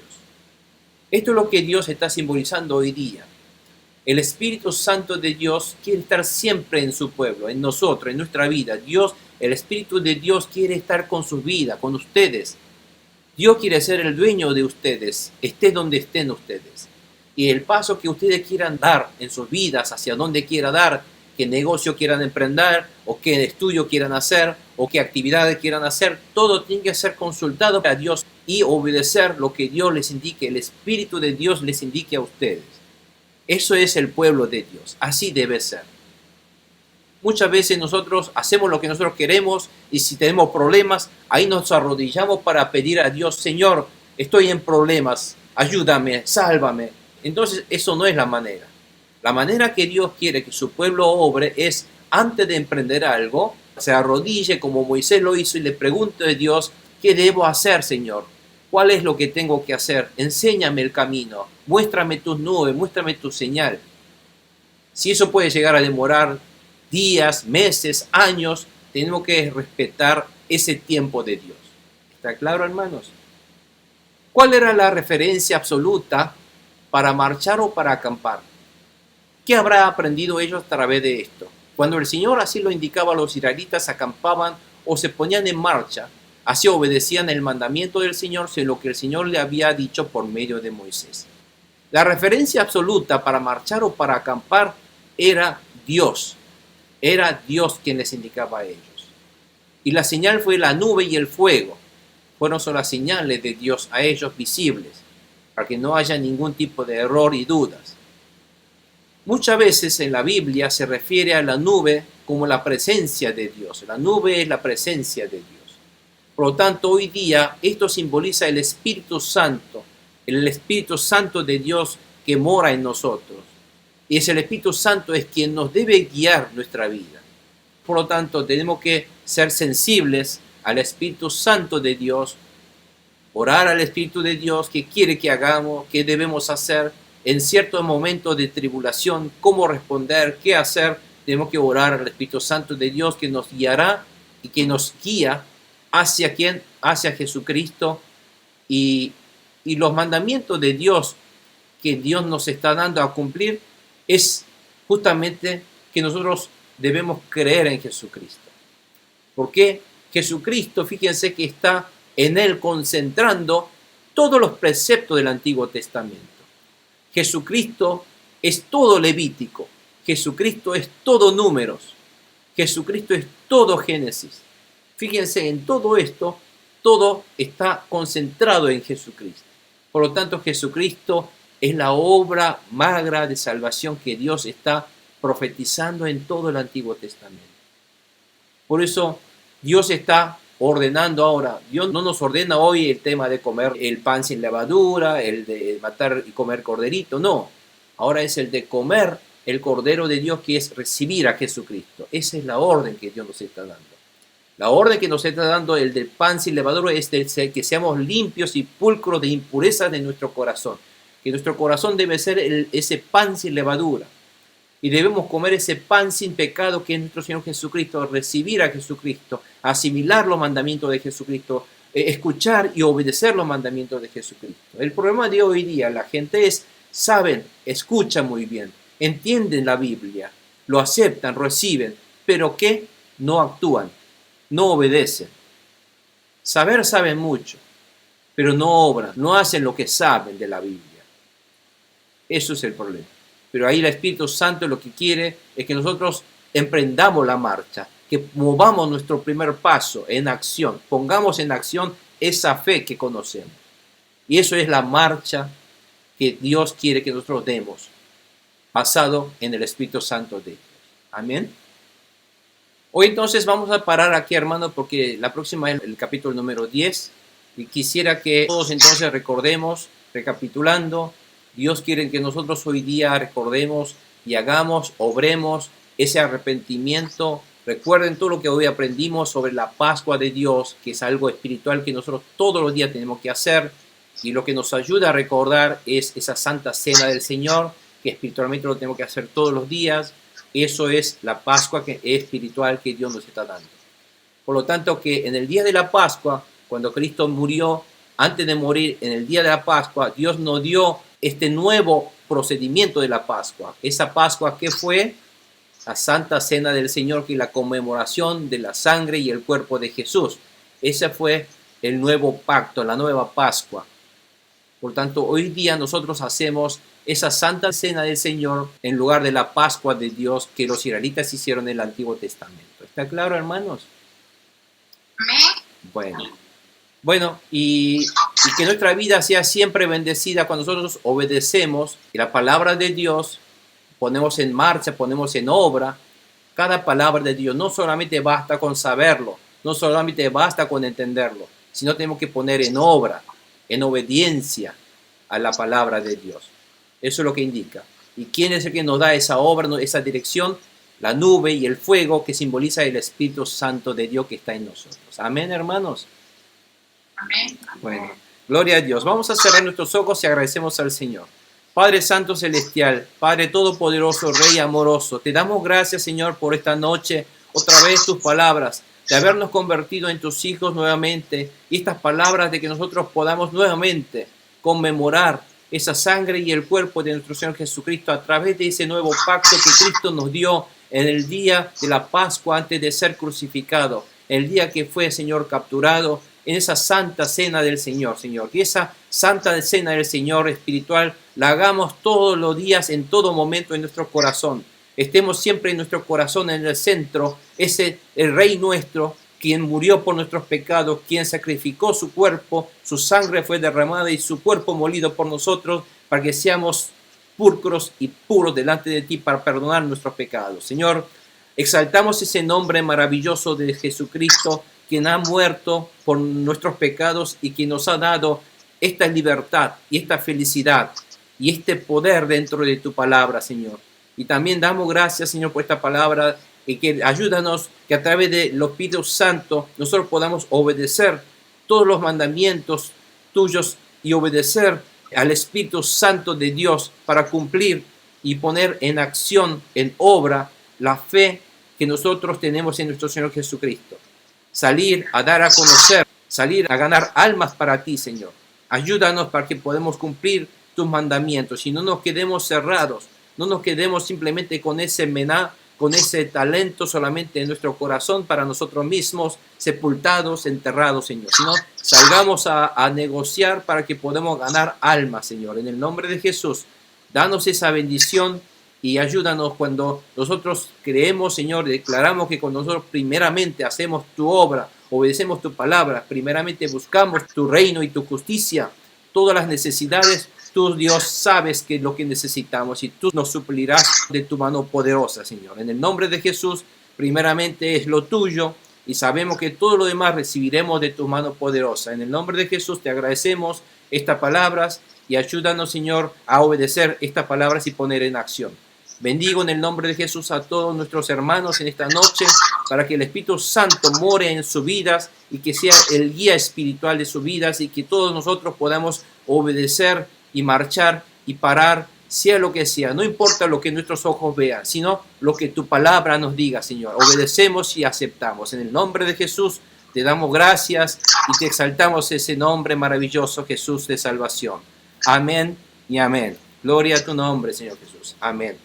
Esto es lo que Dios está simbolizando hoy día. El Espíritu Santo de Dios quiere estar siempre en su pueblo, en nosotros, en nuestra vida. Dios, el Espíritu de Dios quiere estar con su vida, con ustedes. Dios quiere ser el dueño de ustedes, esté donde estén ustedes. Y el paso que ustedes quieran dar en sus vidas, hacia donde quiera dar, qué negocio quieran emprender, o qué estudio quieran hacer, o qué actividades quieran hacer, todo tiene que ser consultado a Dios y obedecer lo que Dios les indique, el Espíritu de Dios les indique a ustedes. Eso es el pueblo de Dios, así debe ser. Muchas veces nosotros hacemos lo que nosotros queremos y si tenemos problemas, ahí nos arrodillamos para pedir a Dios, Señor, estoy en problemas, ayúdame, sálvame. Entonces eso no es la manera. La manera que Dios quiere que su pueblo obre es, antes de emprender algo, se arrodille como Moisés lo hizo y le pregunte a Dios, ¿qué debo hacer, Señor? ¿Cuál es lo que tengo que hacer? Enséñame el camino, muéstrame tus nubes, muéstrame tu señal. Si eso puede llegar a demorar días, meses, años, tenemos que respetar ese tiempo de Dios. ¿Está claro, hermanos? ¿Cuál era la referencia absoluta para marchar o para acampar? ¿Qué habrá aprendido ellos a través de esto? Cuando el Señor así lo indicaba, los israelitas acampaban o se ponían en marcha, así obedecían el mandamiento del Señor, según lo que el Señor le había dicho por medio de Moisés. La referencia absoluta para marchar o para acampar era Dios. Era Dios quien les indicaba a ellos. Y la señal fue la nube y el fuego. Fueron solo las señales de Dios a ellos visibles, para que no haya ningún tipo de error y dudas. Muchas veces en la Biblia se refiere a la nube como la presencia de Dios. La nube es la presencia de Dios. Por lo tanto, hoy día esto simboliza el Espíritu Santo, el Espíritu Santo de Dios que mora en nosotros. Y es el Espíritu Santo es quien nos debe guiar nuestra vida. Por lo tanto, tenemos que ser sensibles al Espíritu Santo de Dios, orar al Espíritu de Dios, qué quiere que hagamos, qué debemos hacer en ciertos momentos de tribulación, cómo responder, qué hacer. Tenemos que orar al Espíritu Santo de Dios que nos guiará y que nos guía hacia quién, hacia Jesucristo y los mandamientos de Dios que Dios nos está dando a cumplir es justamente que nosotros debemos creer en Jesucristo. Porque Jesucristo, fíjense que está en él concentrando todos los preceptos del Antiguo Testamento. Jesucristo es todo Levítico, Jesucristo es todo Números, Jesucristo es todo Génesis. Fíjense, en todo esto, todo está concentrado en Jesucristo. Por lo tanto, Jesucristo es la obra magra de salvación que Dios está profetizando en todo el Antiguo Testamento. Por eso, Dios está ordenando ahora. Dios no nos ordena hoy el tema de comer el pan sin levadura, el de matar y comer corderito, no. Ahora es el de comer el Cordero de Dios, que es recibir a Jesucristo. Esa es la orden que Dios nos está dando. La orden que nos está dando el del pan sin levadura es de que seamos limpios y pulcros de impurezas de nuestro corazón. Que nuestro corazón debe ser ese pan sin levadura. Y debemos comer ese pan sin pecado que es nuestro Señor Jesucristo, recibir a Jesucristo, asimilar los mandamientos de Jesucristo, escuchar y obedecer los mandamientos de Jesucristo. El problema de hoy día, la gente saben, escuchan muy bien, entienden la Biblia, lo aceptan, reciben, pero que no actúan, no obedecen. Saben mucho, pero no obran, no hacen lo que saben de la Biblia. Eso es el problema. Pero ahí el Espíritu Santo lo que quiere es que nosotros emprendamos la marcha, que movamos nuestro primer paso en acción, pongamos en acción esa fe que conocemos. Y eso es la marcha que Dios quiere que nosotros demos, basado en el Espíritu Santo de Dios. Amén. Hoy entonces vamos a parar aquí, hermano, porque la próxima es el capítulo número 10. Y quisiera que todos entonces recordemos, recapitulando, Dios quiere que nosotros hoy día recordemos y hagamos, obremos ese arrepentimiento. Recuerden todo lo que hoy aprendimos sobre la Pascua de Dios, que es algo espiritual que nosotros todos los días tenemos que hacer. Y lo que nos ayuda a recordar es esa Santa Cena del Señor, que espiritualmente lo tenemos que hacer todos los días. Eso es la Pascua que es espiritual que Dios nos está dando. Por lo tanto, que en el día de la Pascua, cuando Cristo murió, antes de morir, en el día de la Pascua, Dios nos dio este nuevo procedimiento de la Pascua. Esa Pascua, ¿qué fue? La Santa Cena del Señor, que es la conmemoración de la sangre y el cuerpo de Jesús. Ese fue el nuevo pacto, la nueva Pascua. Por tanto, hoy día nosotros hacemos esa Santa Cena del Señor en lugar de la Pascua de Dios que los israelitas hicieron en el Antiguo Testamento. ¿Está claro, hermanos? Bueno, y que nuestra vida sea siempre bendecida cuando nosotros obedecemos y la palabra de Dios ponemos en marcha, ponemos en obra cada palabra de Dios. No solamente basta con saberlo, no solamente basta con entenderlo, sino tenemos que poner en obra, en obediencia a la palabra de Dios. Eso es lo que indica. ¿Y quién es el que nos da esa obra, esa dirección? La nube y el fuego que simboliza el Espíritu Santo de Dios que está en nosotros. Amén, hermanos. Amén. Bueno, gloria a Dios. Vamos a cerrar nuestros ojos y agradecemos al Señor. Padre Santo Celestial, Padre Todopoderoso, Rey amoroso, te damos gracias, Señor, por esta noche, otra vez tus palabras, de habernos convertido en tus hijos nuevamente, y estas palabras de que nosotros podamos nuevamente conmemorar esa sangre y el cuerpo de nuestro Señor Jesucristo a través de ese nuevo pacto que Cristo nos dio en el día de la Pascua antes de ser crucificado, el día que fue, Señor, capturado en esa Santa Cena del Señor, Señor. Que esa Santa Cena del Señor espiritual la hagamos todos los días, en todo momento en nuestro corazón. Estemos siempre en nuestro corazón, en el centro, el Rey nuestro, quien murió por nuestros pecados, quien sacrificó su cuerpo, su sangre fue derramada y su cuerpo molido por nosotros, para que seamos pulcros y puros delante de ti para perdonar nuestros pecados. Señor, exaltamos ese nombre maravilloso de Jesucristo, quien ha muerto por nuestros pecados y quien nos ha dado esta libertad y esta felicidad y este poder dentro de tu palabra, Señor. Y también damos gracias, Señor, por esta palabra y que ayúdanos que a través de los Espíritu Santo nosotros podamos obedecer todos los mandamientos tuyos y obedecer al Espíritu Santo de Dios para cumplir y poner en acción, en obra, la fe que nosotros tenemos en nuestro Señor Jesucristo. Salir a dar a conocer, salir a ganar almas para ti, Señor. Ayúdanos para que podamos cumplir tus mandamientos y no nos quedemos cerrados, no nos quedemos simplemente con ese mená, con ese talento solamente en nuestro corazón para nosotros mismos, sepultados, enterrados, Señor, sino salgamos a negociar para que podamos ganar almas, Señor. En el nombre de Jesús, danos esa bendición y ayúdanos cuando nosotros creemos, Señor, declaramos que cuando nosotros primeramente hacemos tu obra, obedecemos tu palabra, primeramente buscamos tu reino y tu justicia, todas las necesidades, tú, Dios, sabes que es lo que necesitamos y tú nos suplirás de tu mano poderosa, Señor. En el nombre de Jesús, primeramente es lo tuyo y sabemos que todo lo demás recibiremos de tu mano poderosa. En el nombre de Jesús te agradecemos estas palabras y ayúdanos, Señor, a obedecer estas palabras y poner en acción. Bendigo en el nombre de Jesús a todos nuestros hermanos en esta noche para que el Espíritu Santo more en sus vidas y que sea el guía espiritual de sus vidas y que todos nosotros podamos obedecer y marchar y parar, sea lo que sea. No importa lo que nuestros ojos vean, sino lo que tu palabra nos diga, Señor. Obedecemos y aceptamos. En el nombre de Jesús te damos gracias y te exaltamos ese nombre maravilloso, Jesús de salvación. Amén y amén. Gloria a tu nombre, Señor Jesús. Amén.